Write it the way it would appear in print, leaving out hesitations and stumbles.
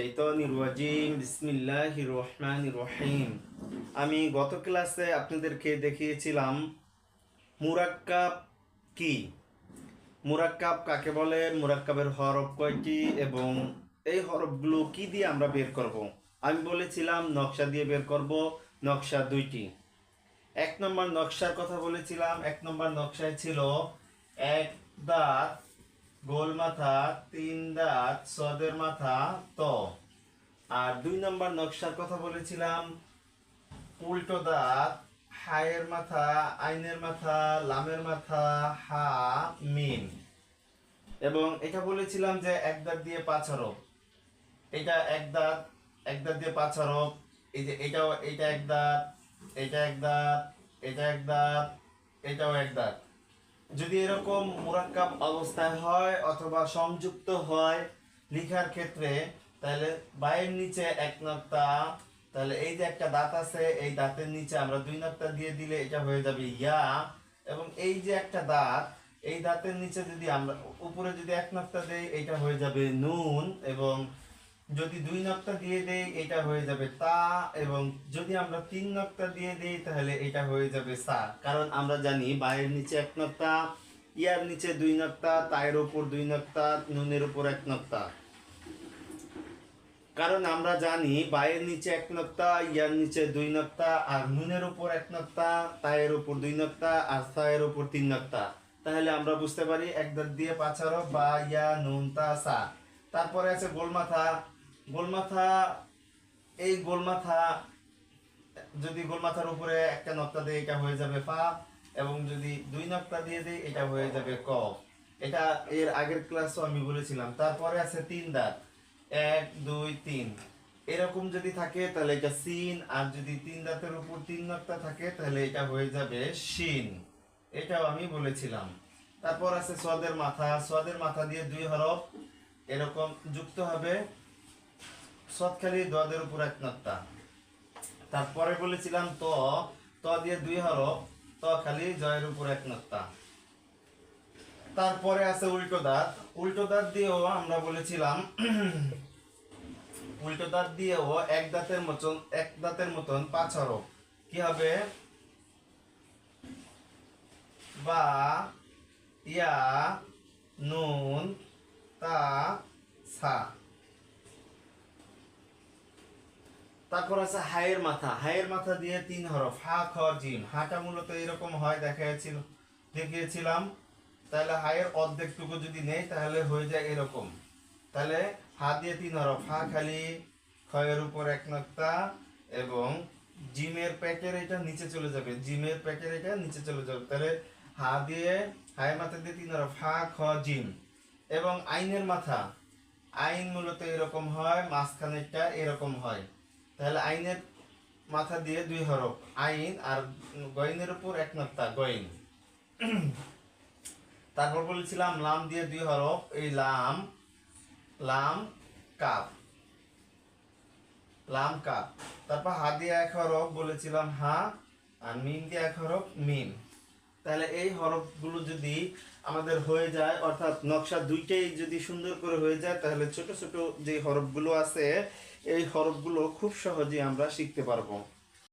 শাইতানির রাজিম বিসমিল্লাহির রহমানির রহিম। আমি গত ক্লাসে আপনাদেরকে দেখিয়েছিলাম মুরাক্কাব কি, মুরাক্কাব কাকে বলে, মুরাক্কাবের হরফ কয়টি এবং এই হরফগুলো কি দিয়ে আমরা বের করব। আমি বলেছিলাম নকশা দিয়ে বের করব, নকশা দুইটি। এক নম্বর নকশার কথা বলেছিলাম। এক নম্বর নকশায় ছিল এক দাঁত গোল মাথা, তিন দাঁত সদের মাথা ত। আর দুই নম্বর নকশার কথা বলেছিলাম উল্টো দাঁত, হায়ের মাথা, আইনের মাথা, লামের মাথা, হা, মিম। এবং এটা বলেছিলাম যে এক দাঁত দিয়ে পাঁচ হরফ। এটা এক দাঁত, এক দাঁত দিয়ে পাঁচ হরফ। এই যে এটাও, এটা এক দাঁত, এটা এক দাঁত, এটা এক দাঁত, এটাও এক দাঁত। যদি এরকম মুরাক্কাব অবস্থায় হয় অথবা সংযুক্ত হয় লেখার ক্ষেত্রে, তাহলে বায়ের নিচে এক নক্তা, তাহলে এই যে একটা দাঁত আছে, এই দাঁতের নিচে আমরা দুই নক্তা দিয়ে দিলে এটা হয়ে যাবে ইয়া। এবং এই যে একটা দাঁত, এই দাঁতের নিচে যদি আমরা উপরে যদি এক নক্তা দেই, এটা হয়ে যাবে নুন। এবং যদি দুই নক্তা দিয়ে দেই, এটা হয়ে যাবে তা। এবং যদি আমরা তিন নক্তা দিয়ে দেই, তাহলে এটা হয়ে যাবে সা। কারণ আমরা জানি বায়ের নিচে এক নক্তা, ইয়ার নিচে দুই নক্তা, তায়ের উপর দুই নক্তা, নুনের উপর এক নক্তা। কারণ আমরা জানি বায়ের নিচে এক নক্তা, ইয়ার নিচে দুই নক্তা, আর নুনের উপর এক নক্তা, তায়ের উপর দুই নক্তা, আর সায়ের উপর তিন নক্তা। তাহলে আমরা বুঝতে পারি এক দাঁত দিয়ে পাঁচ হরফ, বা, ইয়া, নুন, তা, সা। তারপরে আছে গোলমাথা। গোলমাথা, এই গোলমাথা যদি গোলমাথার উপরে একটা নক্তা দেয়, এটা হয়ে যাবে ফা। এবং যদি দুই নক্তা দিয়ে দেয়, এটা হয়ে যাবে ক। এটা এর আগের ক্লাসও আমি বলেছিলাম। তারপরে আছে তিন দাঁত, এক, দুই, তিন। এরকম যদি থাকে তাহলে এটা সিন। আর যদি তিন দাঁতের উপর তিন নক্তা থাকে, তাহলে এটা হয়ে যাবে শিন। এটাও আমি বলেছিলাম। তারপর আছে সদের মাথা। সদের মাথা দিয়ে দুই হরফ এরকম যুক্ত হবে, সদখালি দদের উপর এক নক্তা। তারপরে বলেছিলাম ত, ত দিয়ে দুই হরফ, ত খালি জয়ের উপর এক নক্তা। তারপরে আছে উল্টো দাঁত। উল্টো দাঁত দিয়েও আমরা বলেছিলাম উল্টো দাঁত দিয়েও এক দাঁতের মতন পাঁচ হরফ। কি হবে? বা, ইয়া, নুন, তা, সা। তারপর আছে হায়ের মাথা। হায়ের মাথা দিয়ে তিন হরফ, হা, খ, জিম। হাটা মূলত এরকম হয়, দেখিয়েছিলাম। তাহলে হায়ের অর্ধেকটুকু যদি নেই, তাহলে হয়ে যায় এরকম। তাহলে হা দিয়ে তিন হরফ, হা খালি, খয়ের উপর এক নক্তা, এবং জিমের প্যাকের এটা নিচে চলে যাবে, জিমের প্যাকের এটা নিচে চলে যাবে। তাহলে হা দিয়ে, হায়ের মাথা দিয়ে তিন হরফ, হা, খ, জিম। এবং আইনের মাথা, আইন মূলত এরকম হয়, মাঝখানেরটা এরকম হয়। তাহলে আইনের মাথা দিয়ে দুই হরফ আইন, আর গইনের উপর এক নক্তা গইন। তারপর বলেছিলাম লাম দিয়ে দুই হরফ, এই লাম, লাম, কাপ, লাম, কাপ। তারপর হা দিয়ে এক হরফ বলেছিলাম হা, আর মিম দিয়ে এক হরফ মিম। তাহলে এই হরফগুলো যদি আমাদের হয়ে যায়, অর্থাৎ নকশা দুইটাই যদি সুন্দর করে হয়ে যায়, তাহলে ছোট ছোট যে হরফগুলো আছে, এই হরফগুলো খুব সহজেই আমরা শিখতে পারবো।